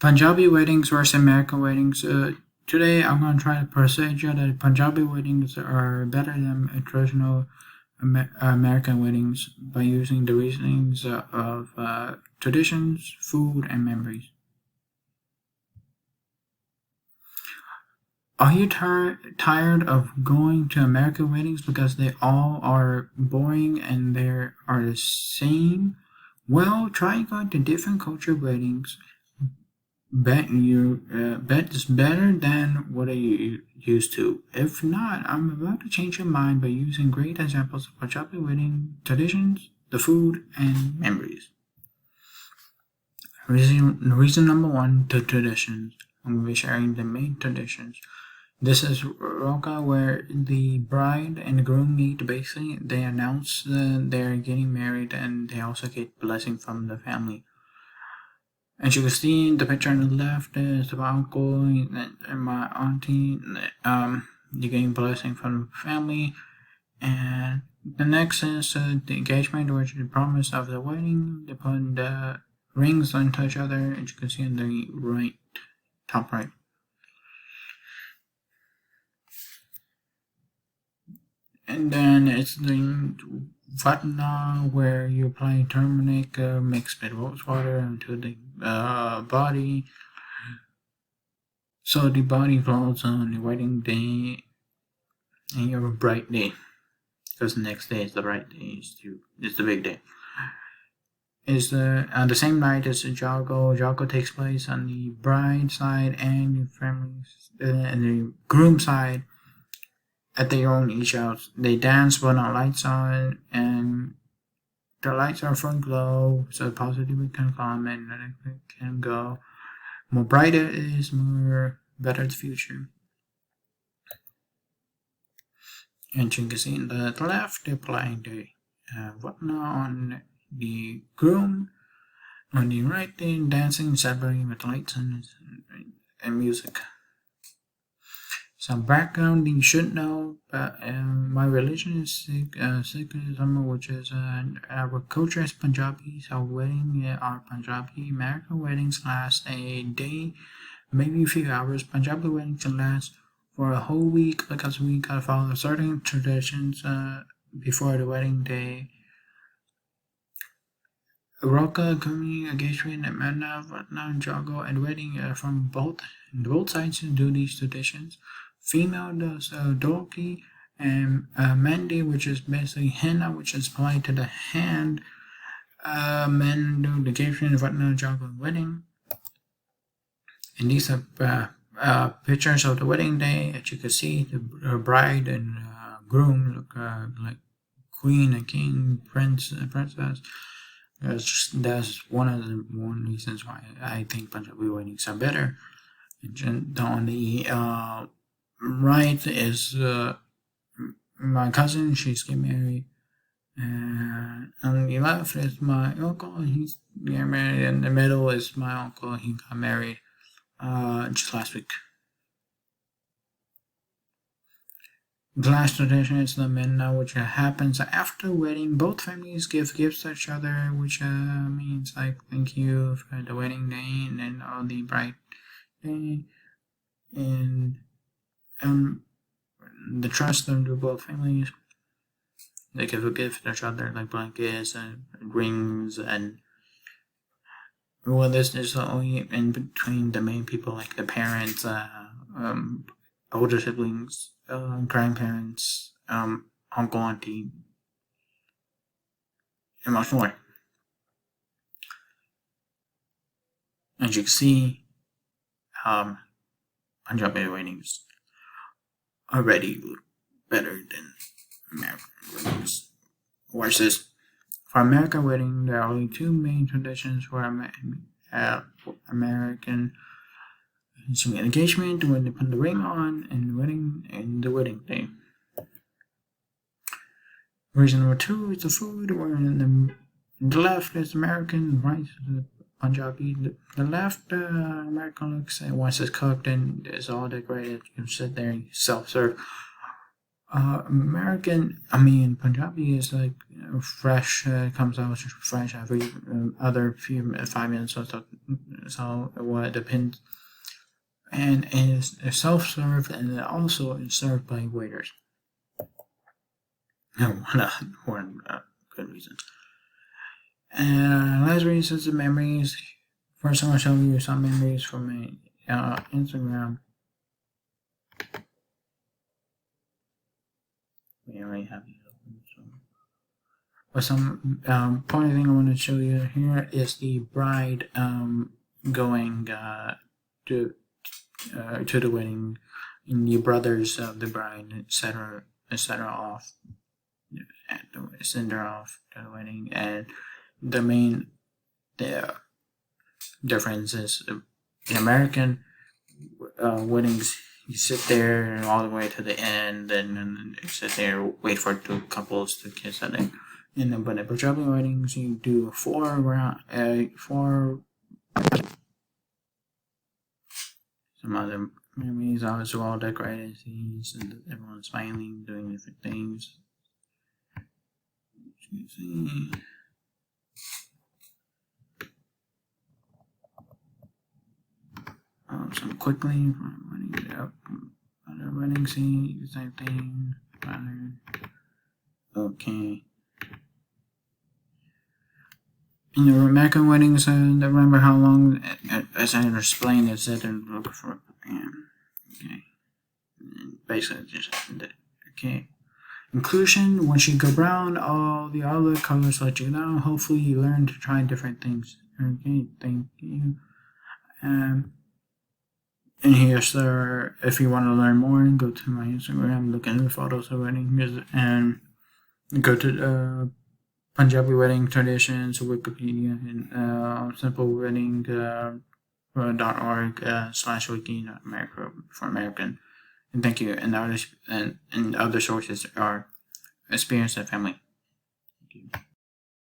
Punjabi weddings versus American weddings. Today, I'm going to try to persuade you that Punjabi weddings are better than traditional American weddings by using the reasonings of traditions, food, and memories. Are you tired of going to American weddings because they all are boring and they are the same? Well, try going to different culture weddings. Bet is better than what I used to. If not, I'm about to change your mind by using great examples of Punjabi wedding traditions, the food, and memories. Reason number one, the traditions. I'm going to be sharing the main traditions. This is Roka, where the bride and the groom meet. Basically, they announce they're getting married, and they also get blessing from the family. As you can see in the picture on the left is my uncle and my auntie. They're getting blessing from the family. And the next is the engagement, which is the promise of the wedding. They put the rings onto each other, as you can see on the right, top right. And then it's the Vatna, where you apply turmeric mixed with rose water into the body. So the body falls on the wedding day and your bright day. Because the next day is the bright day, it's the big day. Is on the same night as the Jago. Jago takes place on the bride side and the families and the groom side. At their own each house, they dance when the lights on, and the lights are full glow, so positively can come and it can go. More brighter it is, more better the future. And you can see in the left, they're playing the whatnot on the groom. On the right, they're dancing, celebrating with lights and music. Some background you should know about my religion is Sikhism, which is our culture is Punjabi. So wedding are Punjabi. American weddings last a day, maybe a few hours. Punjabi weddings can last for a whole week because we gotta follow certain traditions before the wedding day. Roka, coming engagement, and Manna, Vatna, Jago, and wedding from both sides do these traditions. Female does Dolki and Mandi, which is basically henna, which is applied to the hand. Men do the engagement, Vatna, Jago, and wedding. And these are pictures of the wedding day. As you can see, the bride and groom look like queen and king, prince and princess. That's one reasons why I think Punjabi weddings are better. And on the right is my cousin. She's getting married. And on the left is my uncle. He's getting married. And in the middle is my uncle. He got married just last week. The last tradition is the Menna, which happens after wedding. Both families give gifts to each other, which means like thank you for the wedding day and then all the bride day. And the trust of the both families. They give a gift to each other, like blankets and rings, and well, this is only in between the main people, like the parents, older siblings, grandparents, uncle, auntie, and much more. As you can see, Punjabi weddings already better than American weddings. Versus for American wedding, there are only two main traditions for American engagement, when they put the ring on, and the wedding day. Reason number two is the food, where in the left is American, right is the Punjabi. The left American looks, and once it's cooked and it's all decorated, you can sit there and self-serve. Punjabi is like fresh, comes out fresh every other few 5 minutes or so. So what depends, and is self-serve, and also is served by waiters. No, one good reason. And last reason is the memories. First, I'm gonna show you some memories from my Instagram. We already have these open. So. But some important thing I want to show you here is the bride going to the wedding, and the brothers of the bride etc. off, send her off to the wedding, and the main the difference is in American weddings. You sit there all the way to the end, and you sit there, wait for two couples to kiss at it. But in Punjabi weddings, you do four. Some other memories are as well decorated scenes, and everyone's smiling, doing different things. Some quickly other wedding scene, same thing. Okay. In the Ameican weddings, I don't remember how long, as I explained, it said and look for. Okay. Basically, just okay. Inclusion, once you go brown, all the other colors let you know. Hopefully, you learn to try different things. Okay, thank you. And here's the, if you want to learn more, go to my Instagram, look at the photos of weddings, and go to Punjabi wedding traditions, Wikipedia, and simplewedding.org/wiki for American. And thank you. And other sources are experience and family. Thank you.